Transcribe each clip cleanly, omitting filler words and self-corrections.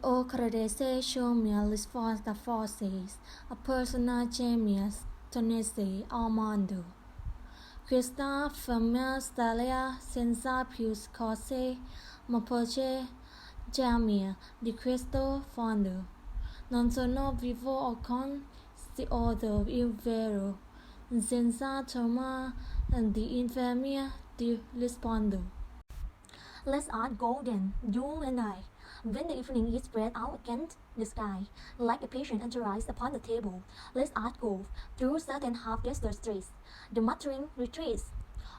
Iocradesechomialis forta forces, a persona genius tonese almondo. Questa famiglia stalia senza più cose, ma poche gemia di questo fondo. Non sono vivo o con si odo il vero, senza torma di infamia di rispondo. Let's art golden, you and I, when the evening is spread out against the sky, like a patient enterprise upon the table. Let's art go through certain half-desert streets, the muttering retreats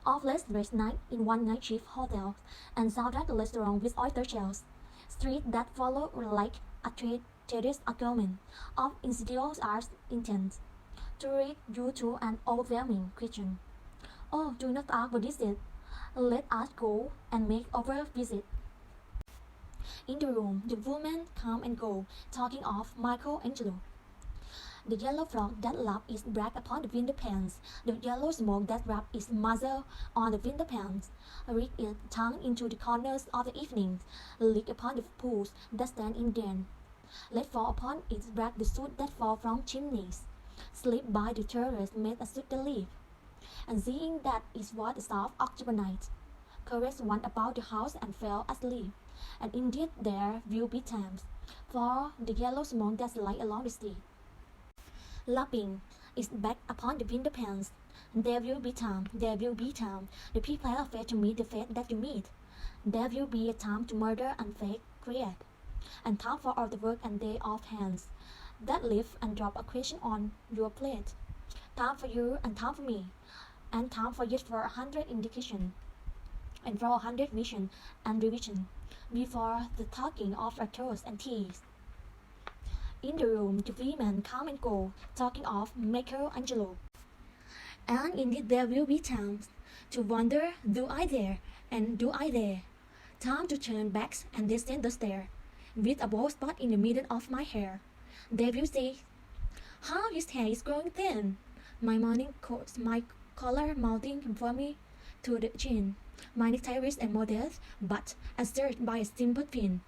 of less rest night in one night shift hotels, and soundtrack the restaurant with oyster shells. Streets that follow like a tedious argument of insidious art's intent to lead you to an overwhelming question. Oh, do not ask what is it? Let us go and make our visit. In the room, the women come and go, talking of Michelangelo. The yellow fog that lapped its black upon the window panes, the yellow smoke that wrapped its muzzle on the window panes, reeked its tongue into the corners of the evening, licked upon the pools that stand in them. Let fall upon its back the soot that fall from chimneys, slip by the terrace made a swift leaf, and seeing that it was a soft October night, caressed one about the house and fell asleep. And indeed there will be times, for the yellow smoke that lies along the street, lapping its back upon the window panes. There will be time, the people are afraid to meet the fate that you meet. There will be a time to murder and fake create, and time for all the work and day of hands that lift and drop a question on your plate. Time for you and time for me, and time for yet for 100 indication, and for 100 vision and revision, before the talking of our toast and teas. In the room, the women come and go, talking of Michelangelo. And indeed there will be times to wonder, do I dare, and do I dare? Time to turn back and descend the stair, with a bald spot in the middle of my hair. They will say, how his hair is growing thin. My morning coat, my collar mounting from me to the chin. My necktie is and modest, but answered by a simple pin.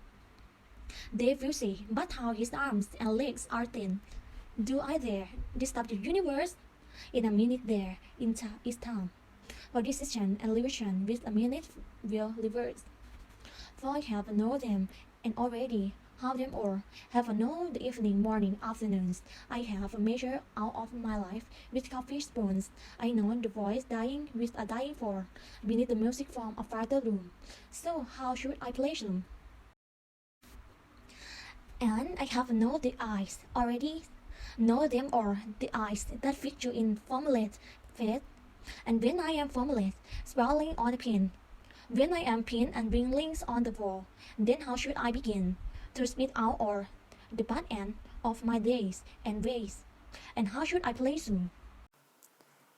They will say, but how his arms and legs are thin. Do I dare disturb the universe? In a minute there, is time for decision and liberation with a minute will reverse. For I have known them, and already have them all, have known the evening, morning, afternoons. I have measured out of my life with coffee spoons. I know the voice dying with a dying form, beneath the music from a farther room. So how should I place them? And I have known the eyes, already know them all, the eyes that fix you in formulate faith. And when I am formulate, sprawling on the pin, when I am pinned and bring links on the wall, then how should I begin to spit out all the bad end of my days and ways? And how should I place them?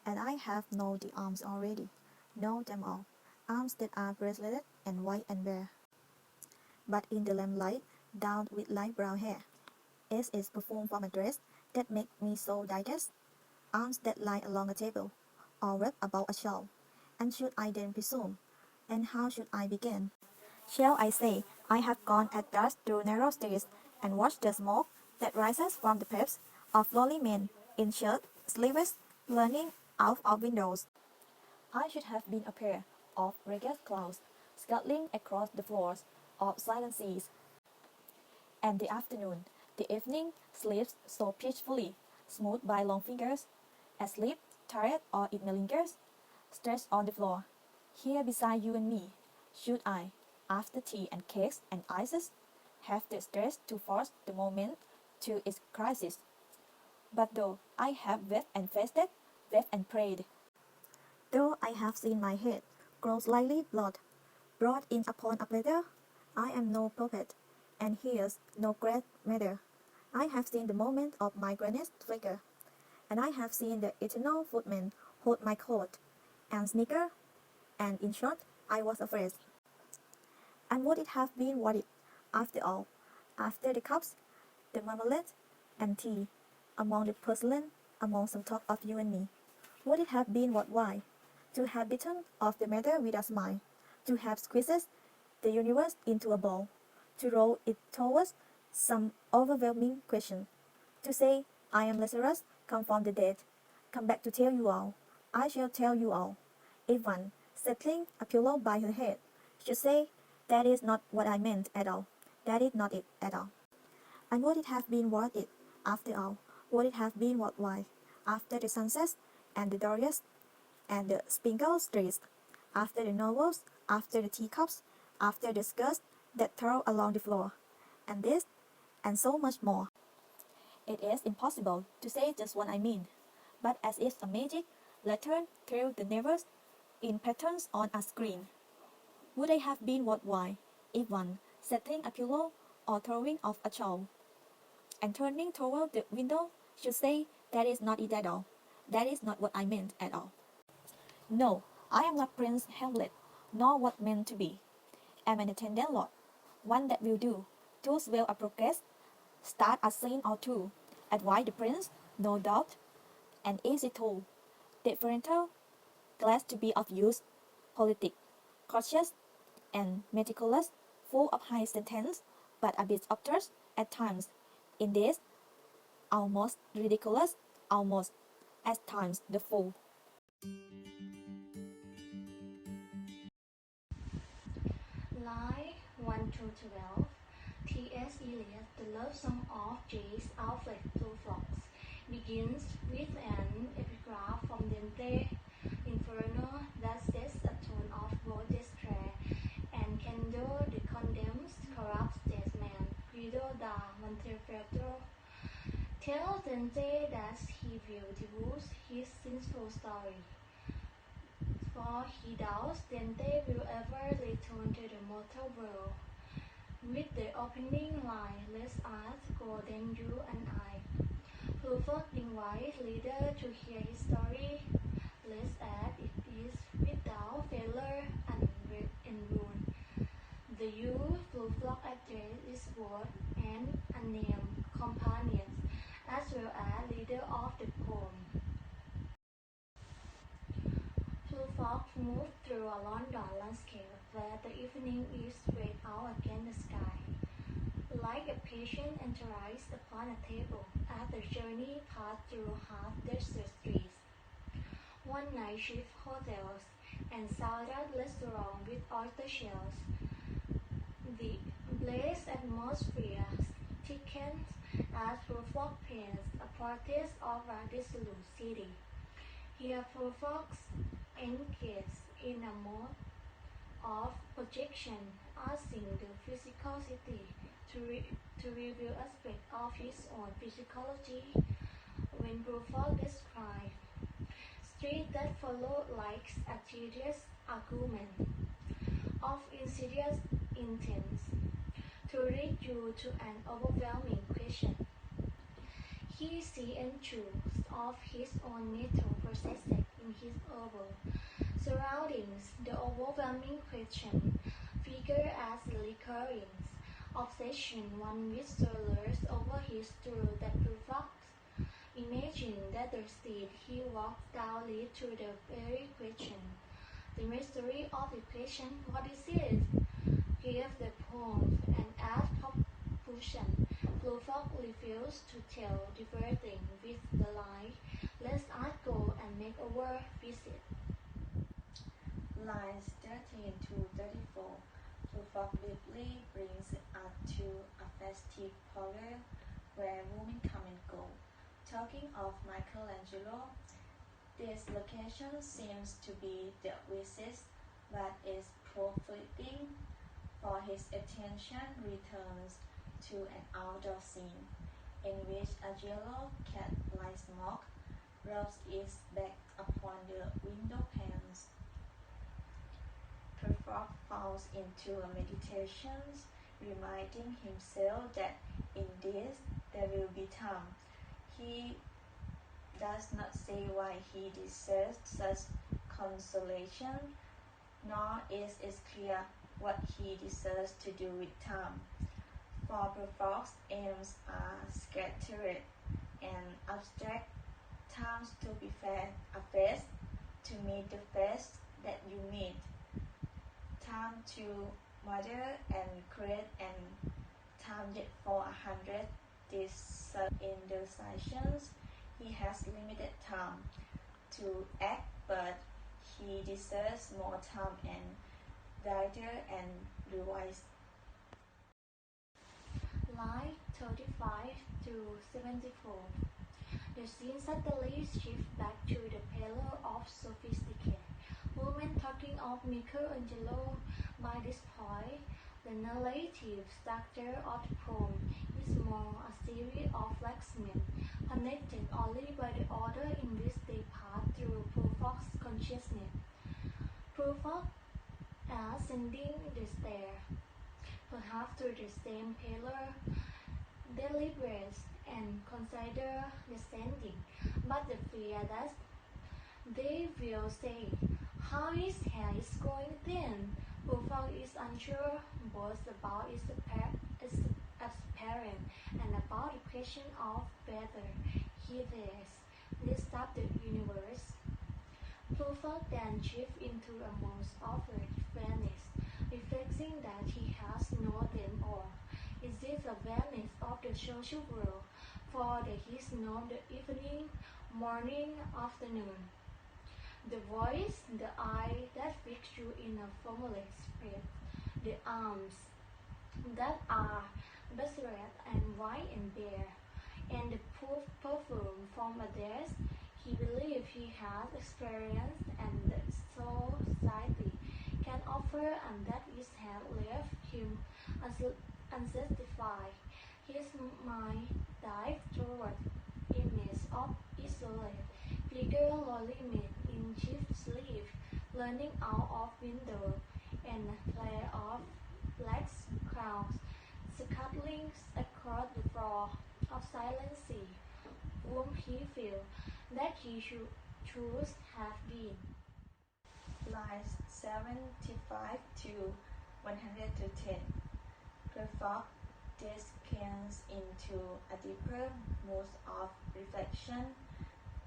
And I have known the arms already, know them all, arms that are braceleted and white and bare, but in the lamplight, down with light brown hair. As is perfume from a dress that make me so digest, arms that lie along a table, or wrapped about a shawl. And should I then presume? And how should I begin? Shall I say I have gone at dusk through narrow streets and watched the smoke that rises from the pipes of lonely men in shirt sleeves leaning out of windows? I should have been a pair of ragged clouds scuttling across the floors of silent seas. And the afternoon, the evening sleeps so peacefully, smoothed by long fingers, asleep, tired, or it malingers, stretched on the floor, here beside you and me. Should I, after tea and cakes and ices, have the strength to force the moment to its crisis? But though I have wept and fasted, wept and prayed, though I have seen my head grow slightly blood, brought in upon a platter, I am no prophet, and here's no great matter. I have seen the moment of my greatest flicker, and I have seen the eternal footman hold my coat and snicker, and in short, I was afraid. And would it have been worth it, after all, after the cups, the marmalade, and tea, among the porcelain, among some talk of you and me? Would it have been worthwhile to have bitten off the matter with a smile, to have squeezed the universe into a ball, to roll it towards some overwhelming question. To say, I am Lazarus, come from the dead, come back to tell you all, I shall tell you all. If one, settling a pillow by her head, should say, that is not what I meant at all, that is not it at all. And would it have been worth it, after all? Would it have been worthwhile, after the sunsets, and the dahlias, and the sprinkled streets, after the novels, after the teacups, after the skirts that twirl along the floor, and this, and so much more? It is impossible to say just what I mean, but as if a magic lantern through the nerves in patterns on a screen. Would they have been worthwhile if one, setting a pillow or throwing off a shawl, and turning toward the window, should say, that is not it at all, that is not what I meant at all? No, I am not Prince Hamlet, nor what meant to be. I am an attendant lord, one that will do, to swell a progress, start a scene or two, advise the prince, no doubt, an easy tool, differential, glad to be of use, politic, cautious, and meticulous, full of high sentence, but a bit obtuse at times. In this, almost ridiculous, almost, at times, the fool. Line 1 to 12. T.S. Eliot, The Love Song of J.Alfred Prufrock, begins with an epigraph from Dante Inferno that sets a tone of both despair and candor. The condemned, corrupt statesman Guido da Montefeltro tells Dante that he will divorce his sinful story, for he doubts Dante will ever return to the mortal world. With the opening line, "Let's us go then you and I," Prufrock invites reader to hear his story. Let's add it is without failure and ruin. The youth Prufrock address is both an unnamed companions as well as leader of the poem. Prufrock moved through a London landscape where the evening is spread out against the sky, like a patient enterprise upon a table as the journey passed through half-desert streets, one-night shift hotels, and salad restaurants with oyster shells. The blazed atmosphere thickens as Prufrock paints a portrait of a dissolute city. Here Prufrock engages in a mode of projection, asking the physical city to reveal aspects of his own physiology. When Prufrock describes streets that follow like a tedious argument of insidious intent to lead you to an overwhelming question. He sees and truths of his own mental processes in his urban surroundings. The overwhelming question figures as the recurring obsession one with solace over his truth that Prufrock imagine that the street he walks down leads to the very question. The mystery of the question, what is it? Give the poem an ad propulsion. Prufrock refused to tell the verdict with the line, "Let's us go and make a world visit." Lines 13 to 34. Prufrock briefly brings us to a festive parlor where women come and go. Talking of Michelangelo, this location seems to be the wisest, but is profligating, for his attention returns to an outdoor scene, in which a yellow cat like smoke rubs its back upon the window panes. Prufrock falls into a meditation, reminding himself that in this there will be time. He does not say why he deserves such consolation, nor is it clear what he deserves to do with time. For Prufrock's aims are scattered and abstract. Times to be fair, a face, to meet the face that you meet. Time to murder and create, and time yet for 100 indecisions. He has limited time to act, but he deserves more time and brighter and revise. Line 35 to 74. The scene suddenly shifts back to the pallor of sophisticated women talking of Michelangelo. By this point, the narrative structure of the poem is more a series of fragments connected only by the order in which they pass through Prufrock's consciousness. Prufrock, ascending the stair, perhaps through the same pallor, deliberates and consider descending, but the fear that they will say, "How his hair is growing thin." Prufrock is unsure both about its appearance and about the question of whether he dares lift up the universe. Prufrock then shifts into a most awkward fairness, reflecting that he has no them all. Is this a awareness of the social world, for there is no the evening, morning, afternoon? The voice, the eye that fix you in a formless space, the arms that are baseret and white and bare, and the perfume from a desk he believes he has experienced and that society can offer, and that is have left him unsatisfied. His mind dives toward image of isolated figure lowly made in chief sleeve, leaning out of window, and a flare of black clouds scuttling across the floor of silent sea, whom he feels that he should have been. Lines 75 to 110. Prufrock descends into a deeper mood of reflection,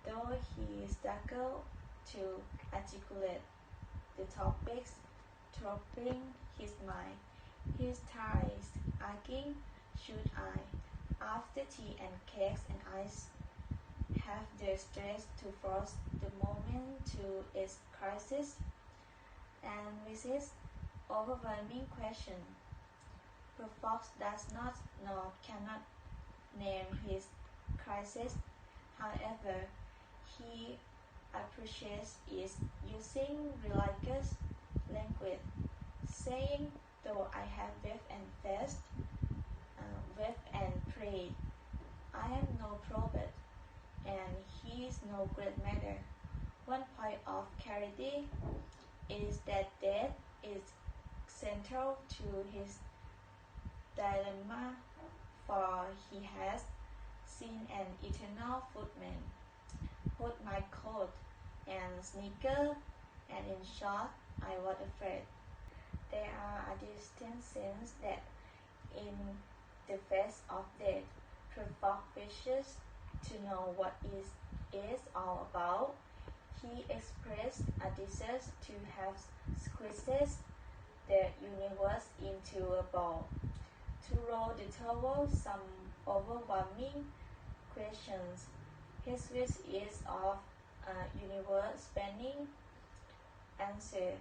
though he struggles to articulate the topics troubling his mind. He tries asking, "Should I, after tea and cakes and ice, have the strength to force the moment to its crisis?" And with his overwhelming question, Prufrock does not nor cannot name his crisis. However, he appreciates its using religious language, saying, "Though I have wept and fasted, wept and prayed, I am no prophet, and he is no great matter. One point of clarity is that death is central to his dilemma, for he has seen an eternal footman put my coat and sneaker, and in short, I was afraid." There are a distinct sense that in the face of death, Prufrock wishes to know what it is all about. He expressed a desire to have squeezed the universe into a ball, to roll it toward some overwhelming questions. His wish is of a universe-spanning answer.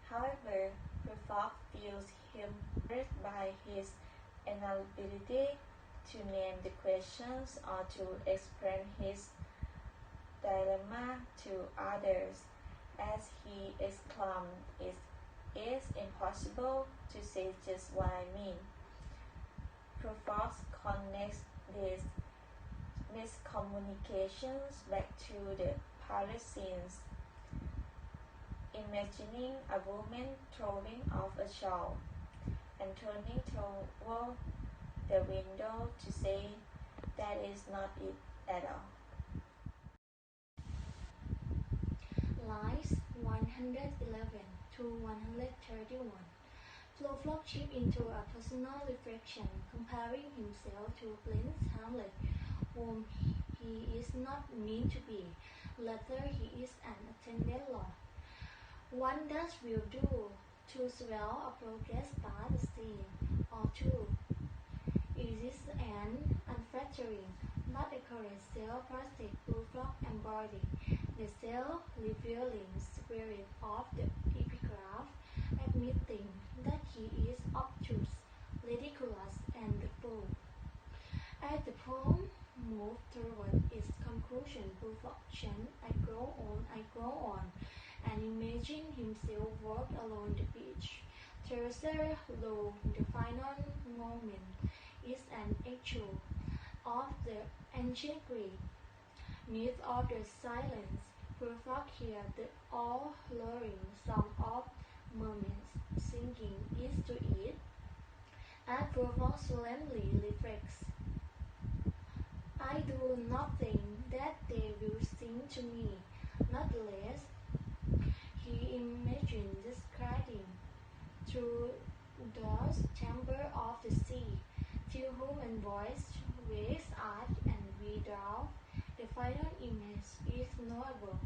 However, Prufrock feels hindered by his inability to name the questions or to explain his dilemma to others. As he exclaimed, "It is impossible to say just what I mean." Prufrock connects these miscommunications back to the parlor scenes, imagining a woman throwing off a shawl and turning toward the window to say, "That is not it at all." Lines 111 to 131. Prufrock shifts into a personal reflection, comparing himself to Prince Hamlet, whom he is not meant to be. Later, he is an attendant lord. One that will do to swell a progress by the scene, or two It is an unflattering but accurate self-plastic Prufrock embody the self-revealing spirit of the epigraph, admitting that he is obtuse, ridiculous, and the fool. As the poem moved toward its conclusion, Prufrock chanted, I grow on, and imagined himself walk along the beach. Teresa, though the final moment is an echo of the ancient Greek myth of the silence, Prufrock hears the all-luring song of mermaids singing east to east, and Prufrock solemnly reflects, I do not think that they will sing to me, not less. He imagined describing through the chamber of the sea, till human voice wakes up and without the final image is knowable.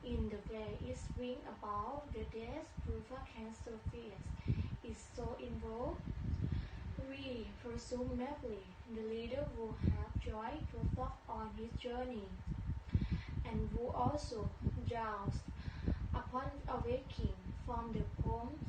In the way it swings about the death Prufrock can surface is so involved. We presumably the leader will have joined Prufrock on his journey, and will also drowse upon awaking from the poem's